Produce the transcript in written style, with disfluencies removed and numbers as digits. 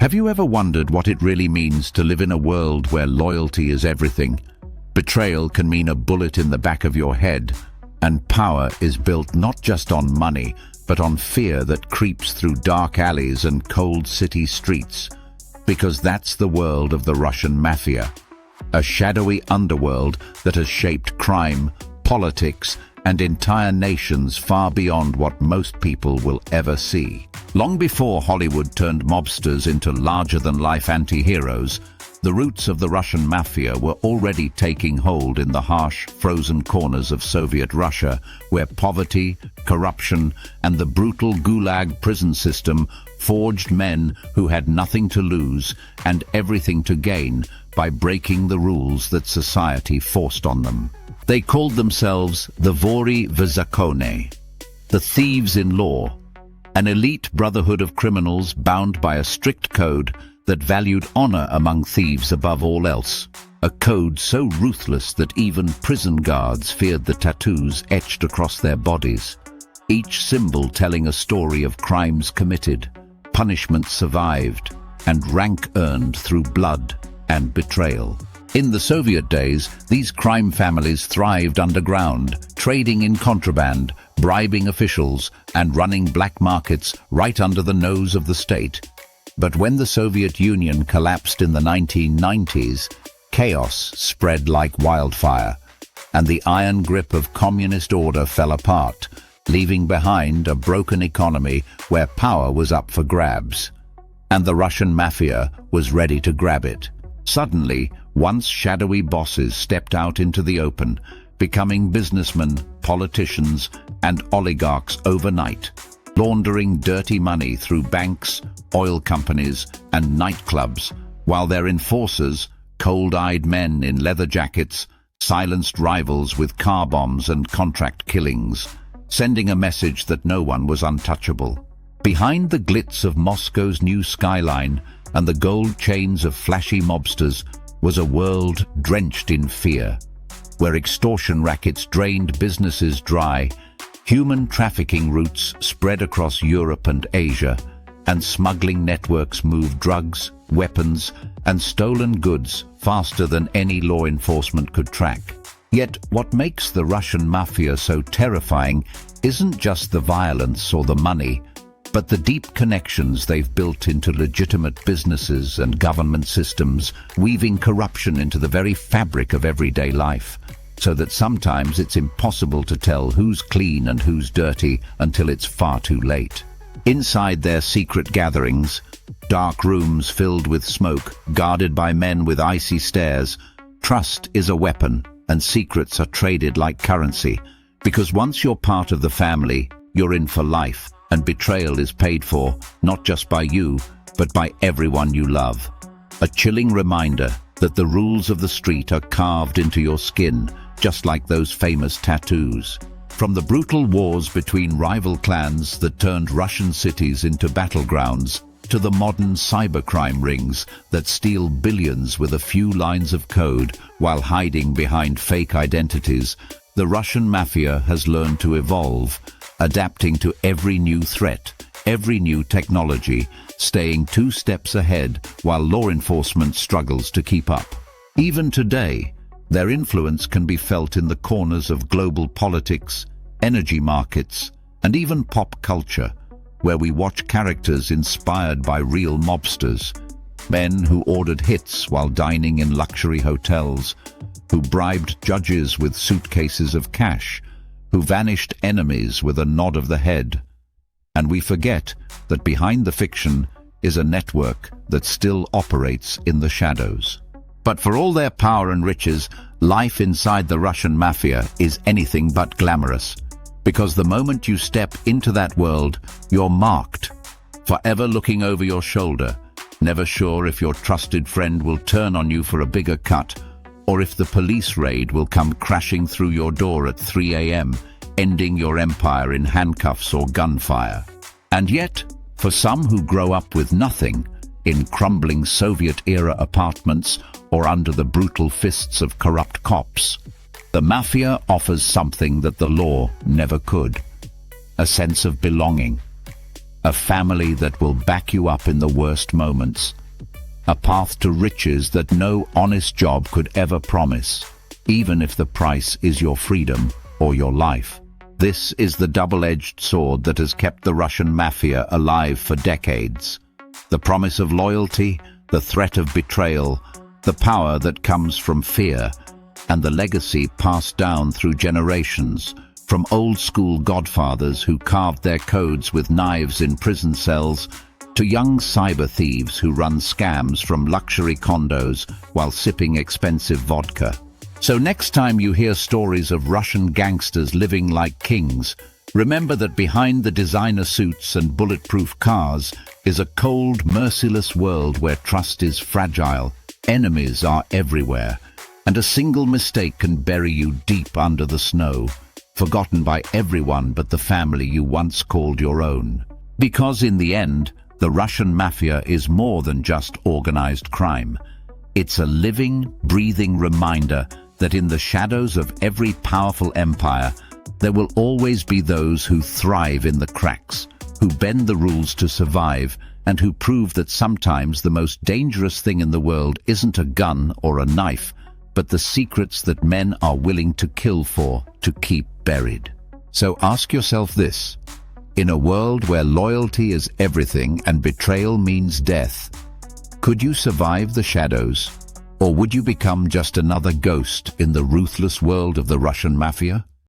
Have you ever wondered what it really means to live in a world where loyalty is everything? Betrayal can mean a bullet in the back of your head, and power is built not just on money, but on fear that creeps through dark alleys and cold city streets. Because that's the world of the Russian Mafia, a shadowy underworld that has shaped crime, politics, and entire nations far beyond what most people will ever see. Long before Hollywood turned mobsters into larger-than-life anti-heroes, the roots of the Russian Mafia were already taking hold in the harsh, frozen corners of Soviet Russia, where poverty, corruption, and the brutal gulag prison system forged men who had nothing to lose and everything to gain by breaking the rules that society forced on them. They called themselves the Vori v Zakone, the thieves in law, an elite brotherhood of criminals bound by a strict code that valued honor among thieves above all else. A code so ruthless that even prison guards feared the tattoos etched across their bodies, each symbol telling a story of crimes committed, punishment survived, and rank earned through blood and betrayal. In the Soviet days, these crime families thrived underground, trading in contraband, bribing officials, and running black markets right under the nose of the state. But when the Soviet Union collapsed in the 1990s, chaos spread like wildfire, and the iron grip of communist order fell apart, leaving behind a broken economy where power was up for grabs. And the Russian Mafia was ready to grab it. Suddenly, once shadowy bosses stepped out into the open, becoming businessmen, politicians, and oligarchs overnight, laundering dirty money through banks, oil companies, and nightclubs, while their enforcers, cold-eyed men in leather jackets, silenced rivals with car bombs and contract killings, sending a message that no one was untouchable. Behind the glitz of Moscow's new skyline and the gold chains of flashy mobsters was a world drenched in fear, where extortion rackets drained businesses dry, human trafficking routes spread across Europe and Asia, and smuggling networks moved drugs, weapons, and stolen goods faster than any law enforcement could track. Yet what makes the Russian Mafia so terrifying isn't just the violence or the money, but the deep connections they've built into legitimate businesses and government systems, weaving corruption into the very fabric of everyday life, so that sometimes it's impossible to tell who's clean and who's dirty until it's far too late. Inside their secret gatherings, dark rooms filled with smoke, guarded by men with icy stares, trust is a weapon and secrets are traded like currency, because once you're part of the family, you're in for life, and betrayal is paid for, not just by you, but by everyone you love. A chilling reminder that the rules of the street are carved into your skin, just like those famous tattoos. From the brutal wars between rival clans that turned Russian cities into battlegrounds, to the modern cybercrime rings that steal billions with a few lines of code while hiding behind fake identities, the Russian Mafia has learned to evolve, adapting to every new threat, every new technology, staying 2 steps ahead while law enforcement struggles to keep up. Even today, their influence can be felt in the corners of global politics, energy markets, and even pop culture, where we watch characters inspired by real mobsters, men who ordered hits while dining in luxury hotels, who bribed judges with suitcases of cash, who vanished enemies with a nod of the head. And we forget that behind the fiction is a network that still operates in the shadows. But for all their power and riches, life inside the Russian Mafia is anything but glamorous. Because the moment you step into that world, you're marked, forever looking over your shoulder, never sure if your trusted friend will turn on you for a bigger cut, or if the police raid will come crashing through your door at 3 a.m., ending your empire in handcuffs or gunfire. And yet, for some who grow up with nothing, in crumbling Soviet-era apartments or under the brutal fists of corrupt cops, the Mafia offers something that the law never could: a sense of belonging, a family that will back you up in the worst moments, a path to riches that no honest job could ever promise, even if the price is your freedom or your life. This is the double-edged sword that has kept the Russian Mafia alive for decades. The promise of loyalty, the threat of betrayal, the power that comes from fear, and the legacy passed down through generations, from old-school godfathers who carved their codes with knives in prison cells, to young cyber thieves who run scams from luxury condos while sipping expensive vodka. So next time you hear stories of Russian gangsters living like kings, remember that behind the designer suits and bulletproof cars is a cold, merciless world where trust is fragile, enemies are everywhere, and a single mistake can bury you deep under the snow, forgotten by everyone but the family you once called your own. Because in the end, the Russian Mafia is more than just organized crime. It's a living, breathing reminder that in the shadows of every powerful empire, there will always be those who thrive in the cracks, who bend the rules to survive, and who prove that sometimes the most dangerous thing in the world isn't a gun or a knife, but the secrets that men are willing to kill for, to keep buried. So ask yourself this: in a world where loyalty is everything and betrayal means death, could you survive the shadows? Or would you become just another ghost in the ruthless world of the Russian Mafia?